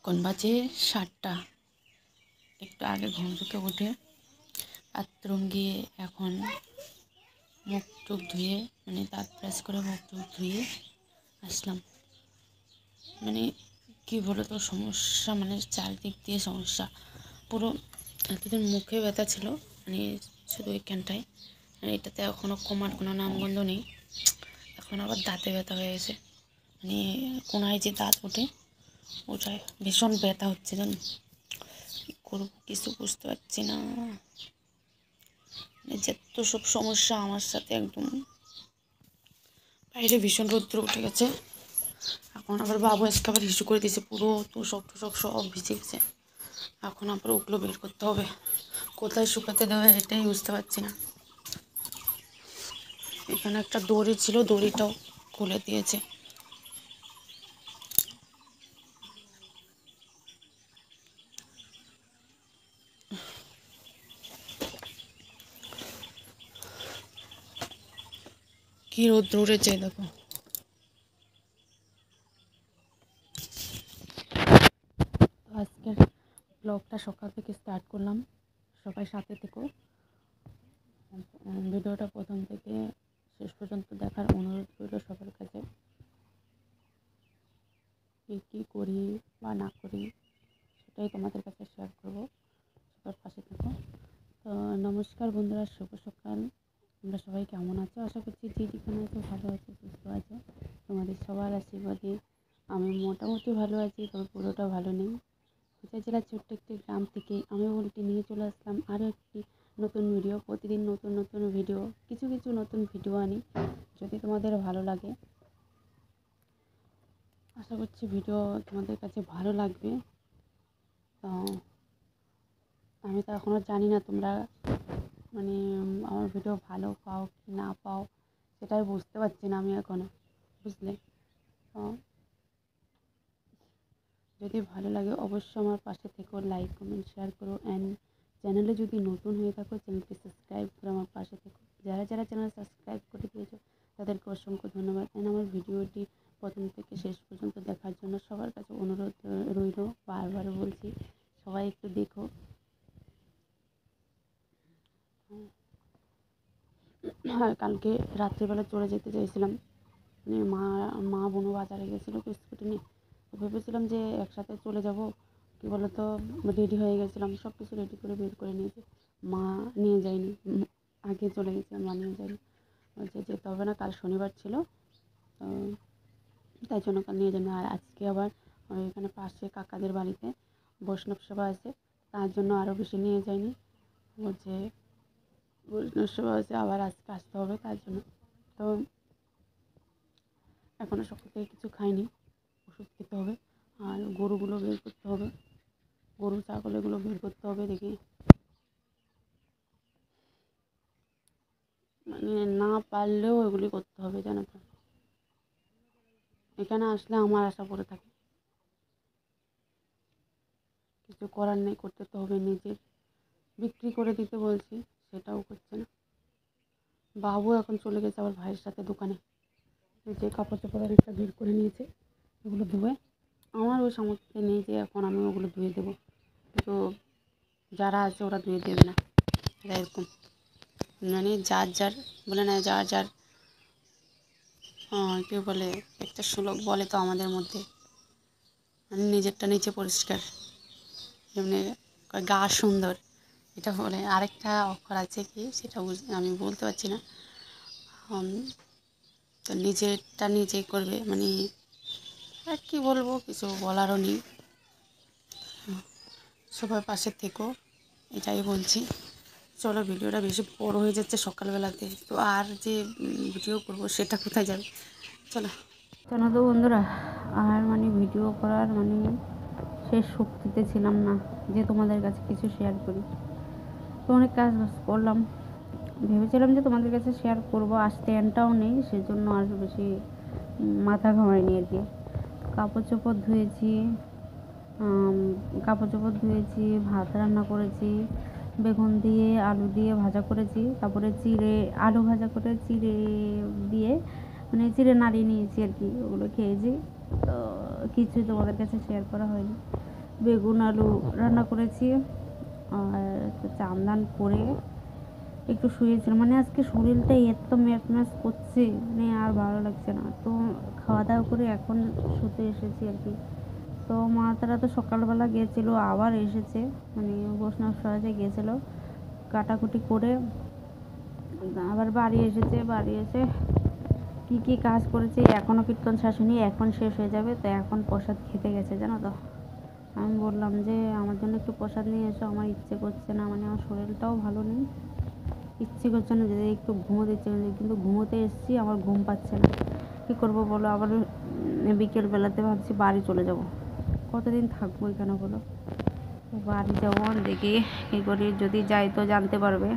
এখন বাজে 7টা। একটু আগে ঘুম থেকে উঠে বাথরুম গিয়ে এখন মুখ টুক ধুয়ে দাঁত ব্রাশ করে মুখ টুক ধুয়ে আসলাম। কী বলো তো সমস্যা, চারদিক দিয়ে সমস্যা। পুরো এতদিন মুখে ব্যথা ছিল, শুধু এখানটায়, এটাতে এখনও কমার কোনো নামগন্ধ নেই। এখন আবার দাঁতে ব্যথা হয়ে গেছে, কোনায় যে দাঁত ওটায় ভীষণ ব্যথা হচ্ছে। জানো কী করবো কিছু বুঝতে পারছি না। যত সব সমস্যা আমার সাথে, একদম বাইরে ভীষণ রৌদ্র উঠে গেছে। এখন আবার বাবু আজকে আবার হিসু করে দিয়েছে, পুরো তোষক সব ভিজে গেছে। এখন আবার ওগুলো বের করতে হবে, কোথায় শুকাতে দেবে এটাই বুঝতে পারছি না। এখানে একটা দড়ি ছিল, দড়িটাও খুলে দিয়েছে। কি রোদ্র উঠেছে দেখো। আজকের ব্লগটা সকাল থেকে স্টার্ট করলাম, সবাই সাথে থেকো। ভিডিওটা প্রথম থেকে শেষ পর্যন্ত দেখার অনুরোধ রইল সবার কাছে। কী করি বা না করি সেটাই তোমাদের কাছে শেয়ার করবো, সবার পাশে থেকো। তো নমস্কার বন্ধুরা, শুভ সকাল। তোমরা সবাই কেমন আছো? আশা করছি যে যেখানে আছো ভালো আছো, সুস্থ আছো। তোমাদের সবার আশীর্বাদে আমি মোটামুটি ভালো আছি, তবে পুরোটা ভালো নেই। কোচবিহার জেলার ছোট্ট একটি গ্রাম থেকে আমি বলতে নিয়ে চলে আসলাম আরও একটি নতুন ভিডিও। প্রতিদিন নতুন নতুন ভিডিও, কিছু নতুন ভিডিও আনি। যদি তোমাদের ভালো লাগে, আশা করছি ভিডিও তোমাদের কাছে ভালো লাগবে। তো আমি তো এখনও জানি না তোমরা আমার ভিডিও ভালো পাও কি না পাও, সেটাই বুঝতে পারছি না আমি এখনও, বুঝলে। তো যদি ভালো লাগে অবশ্যই আমার পাশে থেকো, লাইক কমেন্ট শেয়ার করো। অ্যান্ড চ্যানেলে যদি নতুন হয়ে থাকো চ্যানেলটি সাবস্ক্রাইব করে আমার পাশে থেকো। যারা চ্যানেল সাবস্ক্রাইব করে দিয়েছো তাদেরকে অসংখ্য ধন্যবাদ। অ্যান্ড আমার ভিডিওটি প্রথম থেকে শেষ পর্যন্ত দেখার জন্য সবার কাছে অনুরোধ রইল। বারবার বলছি, সবাই একটু দেখো। হ্যাঁ, কালকে রাত্রিবেলা চলে যেতে চাইছিলাম, মা বোনও বাজারে গেছিলো তো স্কুটি নিয়ে। তো ভেবেছিলাম যে একসাথে চলে যাব, কী বলো তো, রেডি হয়ে গেছিলাম, সব কিছু রেডি করে বের করে নিয়েছি। মা নিয়ে যায়নি, আগে চলে গেছে, মা নিয়ে যায়নি। বলছে যেতে হবে না, কাল শনিবার ছিল, তাই জন্য কাল নিয়ে যায়নি। আর আজকে আবার এখানে পাশে কাকাদের বাড়িতে বৈষ্ণব সেবা আছে, তার জন্য আরও বেশি নিয়ে যায়নি। বলছে বৈষ্ণব সেবা আছে, আবার আজকে আসতে হবে, তার জন্য। তো এখনও সকাল থেকে কিছু খাইনি, ওষুধ খেতে হবে। আর গরুগুলো বের করতে হবে, গরু ছাগল এগুলো বের করতে হবে। দেখি না পারলেও এগুলি করতে হবে, জানো তো। এখানে আসলে আমার আশা পড়ে থাকে, কিছু করার নেই, করতে তো হবে। নিজের বিক্রি করে দিতে বলছি, সেটাও করছে না। বাবু এখন চলে গেছে আবার ভাইয়ের সাথে দোকানে। যে কাপড় চোপড় অনেকটা বের করে নিয়েছে, এগুলো ধুয়ে। আমার ওই সামর্থ্য নেই যে এখন আমি ওগুলো ধুয়ে দেবো, তো যারা আছে ওরা ধুয়ে দেবে না, এরকম। যার বলে না, যার কী বলে, একটা শ্লোক বলে তো আমাদের মধ্যে, নিজেরটা নিচে পরিষ্কার, এমনি গা সুন্দর, এটা বলে। আরেকটা অক্ষর আছে কি সেটা আমি বলতে পারছি না। তো নিজেরটা নিজে করবে, আর কী বলবো, কিছু বলারও নেই। সবার পাশে থেকো, এটাই বলছি। চলো, ভিডিওটা বেশি বড় হয়ে যাচ্ছে সকালবেলাতে, তো আর যে ভিডিও করব সেটা কোথায় যাবে। চলো তো বন্ধুরা, আর ভিডিও করার শেষ শক্তিতে ছিলাম না যে তোমাদের কাছে কিছু শেয়ার করি। তো অনেক কাজ করলাম, ভেবেছিলাম যে তোমাদের কাছে শেয়ার করব, আর স্ট্যান্ডটাও নেই, সেজন্য আর বেশি মাথা ঘামাইনি আর কি। কাপড় চোপড় ধুয়েছি, ভাত রান্না করেছি, বেগুন দিয়ে আলু দিয়ে ভাজা করেছি, তারপরে আলু ভাজা করে চিড়ে দিয়ে নাড়িয়ে নিয়েছি আর কি, ওগুলো খেয়েছি। তো কিছুই তোমাদের কাছে শেয়ার করা হয়নি। বেগুন আলু রান্না করেছি। আর চান দান করে একটু শুয়েছিলাম, মানে আজকে শরীরটা এত ম্যাচ করছে, মানে আর ভালো লাগছে না। তো খাওয়া দাওয়া করে এখন শুতে এসেছি আর কি। তো মা তারা তো সকালবেলা গিয়েছিলো, আবার এসেছে, মানে বৈষ্ণব সরাজে গিয়েছিলো, কাটাকুটি করে আবার বাড়ি এসেছে। বাড়ি এসে কী কী কাজ করেছে, এখনও কীর্তন শাশুনি, এখন শেষ হয়ে যাবে। তো এখন প্রসাদ খেতে গেছে, জানো তো। আমি বললাম যে আমার জন্য একটু প্রসাদ নিয়ে এসো, আমার ইচ্ছে করছে না, মানে আমার শরীরটাও ভালো নেই, ইচ্ছে করছে না, যদি একটু ঘুমোতে ইচ্ছে করছে, কিন্তু ঘুমোতে এসেছি, আমার ঘুম পাচ্ছে না। কী করবো বলো, আবার বিকেলবেলাতে ভাবছি বাড়ি চলে যাব, কতদিন থাকবো এখানে বলো। বাড়ি যাবো, দেখি কী করি, যদি যাই তো জানতে পারবে।